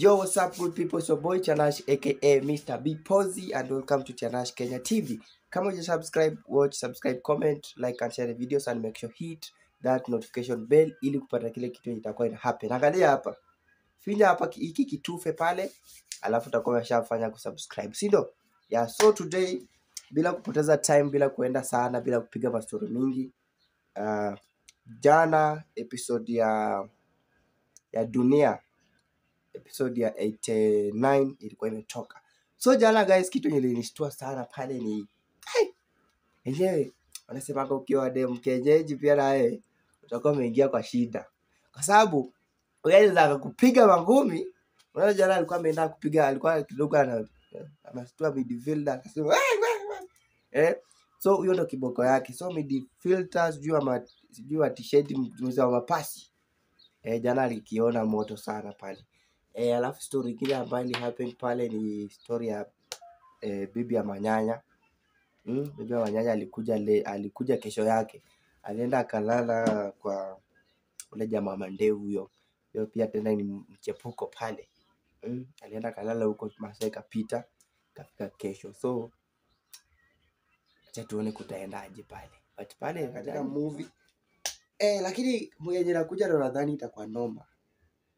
Yo, what's up, good people? It's your boy Chanash, aka Mr. B Posy, and welcome to Chanash Kenya TV. Come on, just subscribe, watch, subscribe, comment, like and share the videos, and make sure hit that notification bell ili kupata kile kitu itakuwa ina happen. Angalia hapa, finya hapa hiki kitufe pale, alafu utakuwa umeshafanya kusubscribe, si ndio? Yeah, so today bila kupoteza time, bila kuenda sana, bila kupiga mastori mingi, jana episode ya dunia episode ya 89 ilikuwa imetoka. So jana guys, kitu ilinishtua sana pale ni enyewe wanasema ukiwa dem kenyeji pia naye utakuwa umeingia kwa shida, kwa sababu unaweza kukupiga mangumi. Unaona jana alikuwa ameenda kupiga, alikuwa kidogo anastua midfielder akasema so huyo ndo kiboko yake. So midfielders sijui wa t-shirt mtumizi wa mapasi jana alikiona moto sana pale. Alafu story kile ambayo ni happen pale ni story ya bibi ya Manyanya. Bibi ya Manyanya alikuja kesho yake. Alienda akalala kwa ule jamaa Mandevu huyo. Hiyo pia tena ni mchepuko pale. Alienda akalala huko, masaa ikapita, kafika kesho. So acha tuone kutaendaje pale. But pale katika movie lakini mwenye nakuja ndo nadhani itakuwa noma.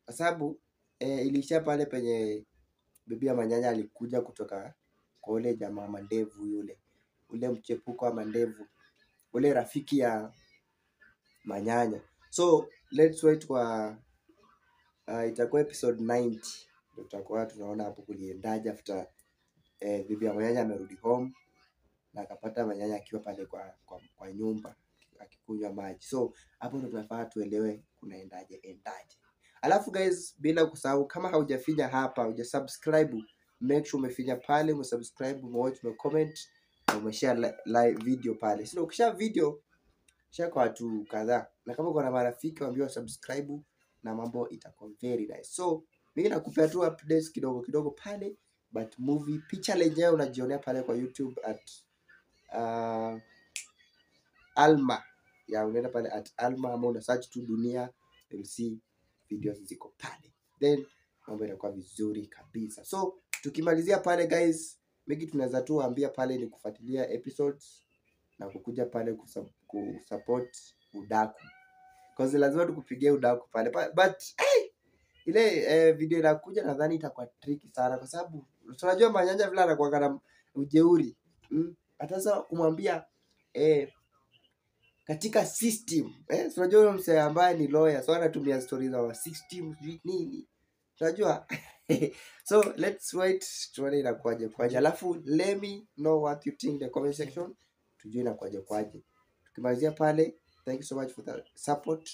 Kwa sababu ilisha pale penye bibi ya Manyanya alikuja kutoka kwa ule jamaa Mandevu ule mchepuko wa Mandevu, ule rafiki ya Manyanya. So let's wait kwa itakuwa episode 90 ndio tutakuwa tunaona hapo kuliendaje after bibi ya Manyanya amerudi home na akapata Manyanya akiwa pale kwa nyumba akikunywa maji. So hapo ndio tunafaa tuelewe kunaendaje. Alafu guys, bila kusahau, kama haujafinya hapa, hujasubscribe, make sure umefinya pale, umesubscribe, umewatch, umecomment na umeshare live video pale. Sio ukisha video share kwa watu kadhaa, na kama uko na marafiki waambie subscribe na mambo itakuwa very nice. So mimi nakupea tu updates kidogo pale, but movie picha lenyewe unajionea pale kwa YouTube at Alma. Ya unaenda pale at Alma, ama una search tu dunia, you'll see videos ziko pale, then mambo yanakuwa vizuri kabisa. So tukimalizia pale guys, mimi tunaweza tu ambia pale ni kufuatilia episodes na kukuja pale kusupport udaku, because lazima tukupigie udaku pale. But ile video inakuja nadhani itakuwa tricky sana, kwa sababu tunajua Manyanya vile anakuwa na ujeuri. Ataanza kumwambia katika system unajua yule msee ambaye ni lawyer, so anatumia stories za system nini, unajua so let's wait tuone inakuaje. Alafu let me know what you think in the comment section, tujue inakuaje. Tukimalizia pale, thank you so much for the support.